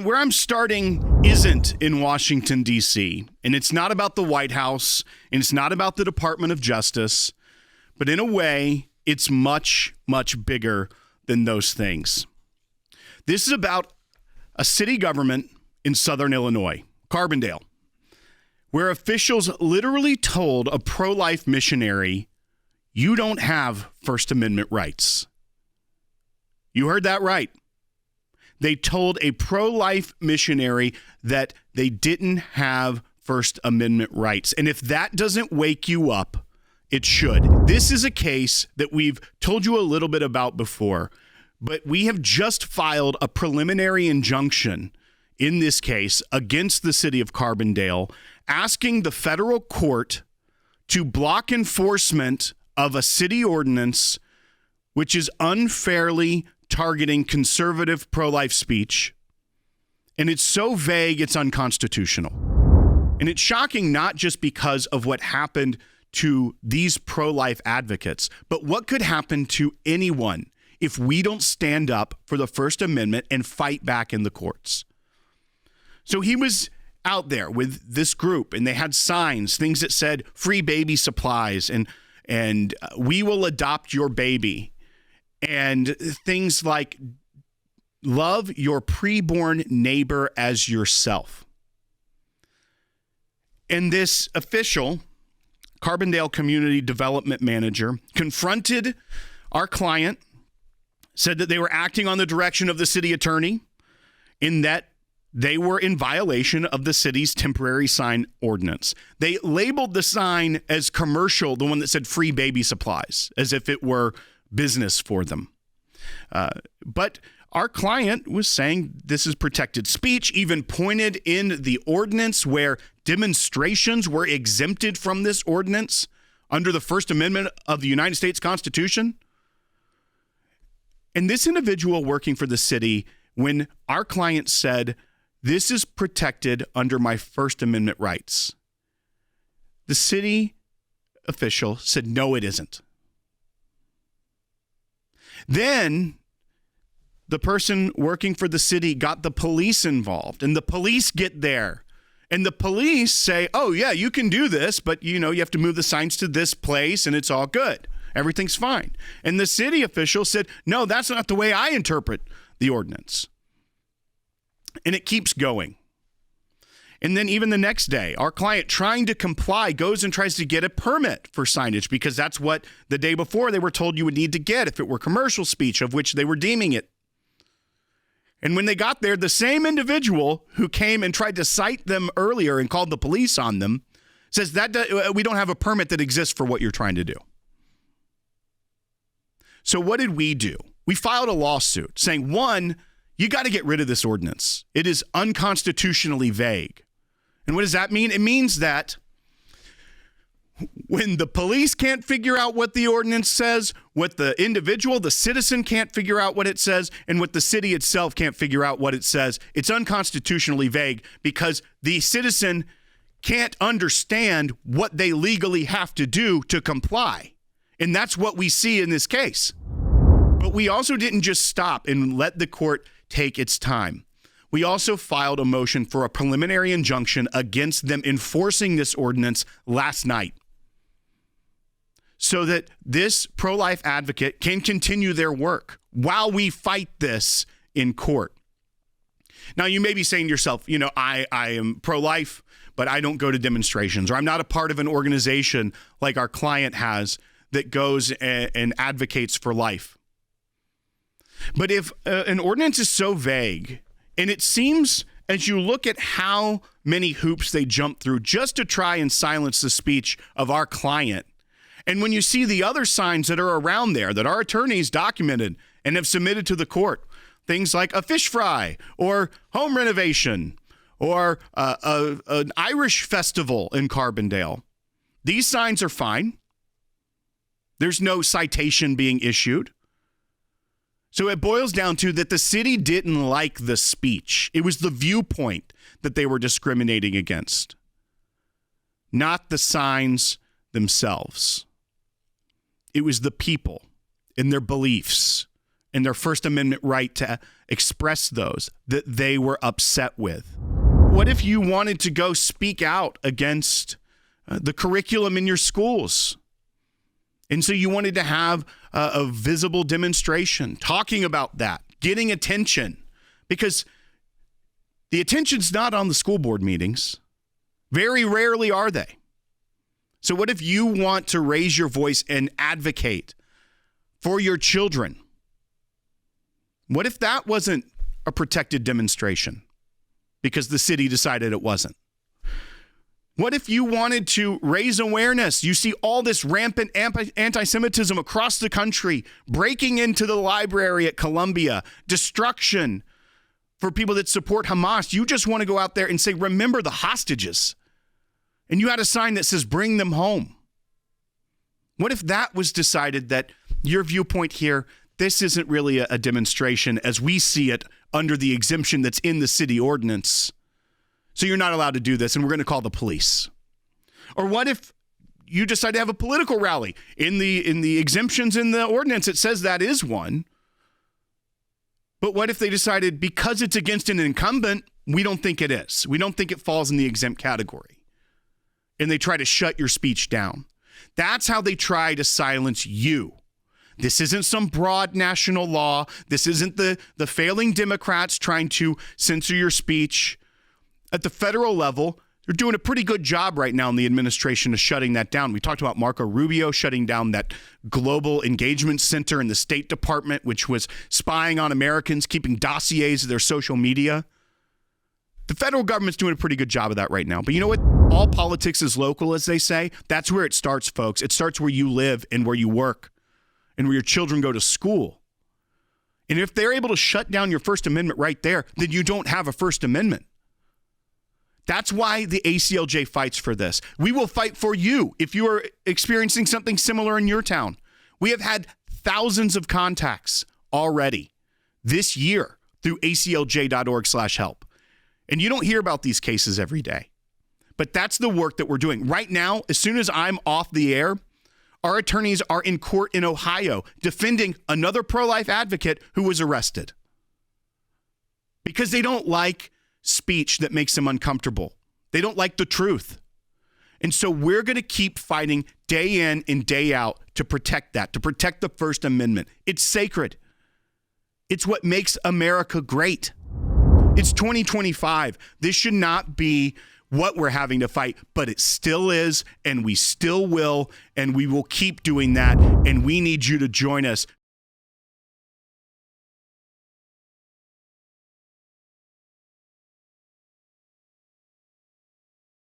Where I'm starting isn't in Washington, D.C., and it's not about the White House, and it's not about the Department of Justice, but in a way, it's much, much bigger than those things. This is about a city government in southern Illinois, Carbondale, where officials literally told a pro-life missionary, "You don't have First Amendment rights." You heard that right. They told a pro-life missionary that they didn't have First Amendment rights. And if that doesn't wake you up, it should. This is a case that we've told you a little bit about before, but we have just filed a preliminary injunction in this case against the city of Carbondale, asking the federal court to block enforcement of a city ordinance which is unfairly targeting conservative pro-life speech, and it's so vague it's unconstitutional. And it's shocking not just because of what happened to these pro-life advocates, but what could happen to anyone if we don't stand up for the First Amendment and fight back in the courts. So he was out there with this group, and they had signs, things that said free baby supplies and we will adopt your baby. And things like love your preborn neighbor as yourself. And this official, Carbondale Community Development Manager, confronted our client, said that they were acting on the direction of the city attorney in that they were in violation of the city's temporary sign ordinance. They labeled the sign as commercial, the one that said free baby supplies, as if it were business for them. But our client was saying this is protected speech, even pointed in the ordinance where demonstrations were exempted from this ordinance under the First Amendment of the United States Constitution. And this individual working for the city, when our client said, "This is protected under my First Amendment rights," the city official said, "No, it isn't." Then the person working for the city got the police involved, and the police get there, and the police say, "Oh yeah, you can do this, but you have to move the signs to this place and it's all good. Everything's fine." And the city official said, "No, that's not the way I interpret the ordinance." And it keeps going. And then even the next day, our client, trying to comply, goes and tries to get a permit for signage, because that's what the day before they were told you would need to get if it were commercial speech, of which they were deeming it. And when they got there, the same individual who came and tried to cite them earlier and called the police on them says that we don't have a permit that exists for what you're trying to do. So what did we do? We filed a lawsuit saying, one, you got to get rid of this ordinance. It is unconstitutionally vague. And what does that mean? It means that when the police can't figure out what the ordinance says, what the individual, the citizen can't figure out what it says, and what the city itself can't figure out what it says, it's unconstitutionally vague because the citizen can't understand what they legally have to do to comply. And that's what we see in this case. But we also didn't just stop and let the court take its time. We also filed a motion for a preliminary injunction against them enforcing this ordinance last night, so that this pro-life advocate can continue their work while we fight this in court. Now, you may be saying to yourself, I am pro-life, but I don't go to demonstrations, or I'm not a part of an organization like our client has that goes and advocates for life. But if an ordinance is so vague, and it seems as you look at how many hoops they jump through just to try and silence the speech of our client, and when you see the other signs that are around there that our attorneys documented and have submitted to the court, things like a fish fry or home renovation or an Irish festival in Carbondale, these signs are fine. There's no citation being issued. So it boils down to that the city didn't like the speech. It was the viewpoint that they were discriminating against, not the signs themselves. It was the people and their beliefs and their First Amendment right to express those that they were upset with? What if you wanted to go speak out against the curriculum in your schools? And so you wanted to have a visible demonstration talking about that, getting attention, because the attention's not on the school board meetings. Very rarely are they. So what if you want to raise your voice and advocate for your children? What if that wasn't a protected demonstration because the city decided it wasn't? What if you wanted to raise awareness? You see all this rampant anti-Semitism across the country, breaking into the library at Columbia, destruction for people that support Hamas. You just want to go out there and say, remember the hostages. And you had a sign that says, bring them home. What if that was decided that your viewpoint here, this isn't really a demonstration as we see it under the exemption that's in the city ordinance. So you're not allowed to do this, and we're going to call the police. Or what if you decide to have a political rally? In the exemptions in the ordinance, it says that is one. But what if they decided because it's against an incumbent, we don't think it is. We don't think it falls in the exempt category. And they try to shut your speech down. That's how they try to silence you. This isn't some broad national law. This isn't the failing Democrats trying to censor your speech. At the federal level, they're doing a pretty good job right now in the administration of shutting that down. We talked about Marco Rubio shutting down that global engagement center in the State Department, which was spying on Americans, keeping dossiers of their social media. The federal government's doing a pretty good job of that right now. But you know what? All politics is local, as they say. That's where it starts, folks. It starts where you live and where you work and where your children go to school. And if they're able to shut down your First Amendment right there, then you don't have a First Amendment. That's why the ACLJ fights for this. We will fight for you if you are experiencing something similar in your town. We have had thousands of contacts already this year through aclj.org/help. And you don't hear about these cases every day. But that's the work that we're doing. Right now, as soon as I'm off the air, our attorneys are in court in Ohio defending another pro-life advocate who was arrested because they don't like speech that makes them uncomfortable. They don't like the truth. And so we're going to keep fighting day in and day out to protect that, to protect the First Amendment. It's sacred. It's what makes America great. It's 2025. This should not be what we're having to fight, but it still is, and we still will, and we will keep doing that, and we need you to join us.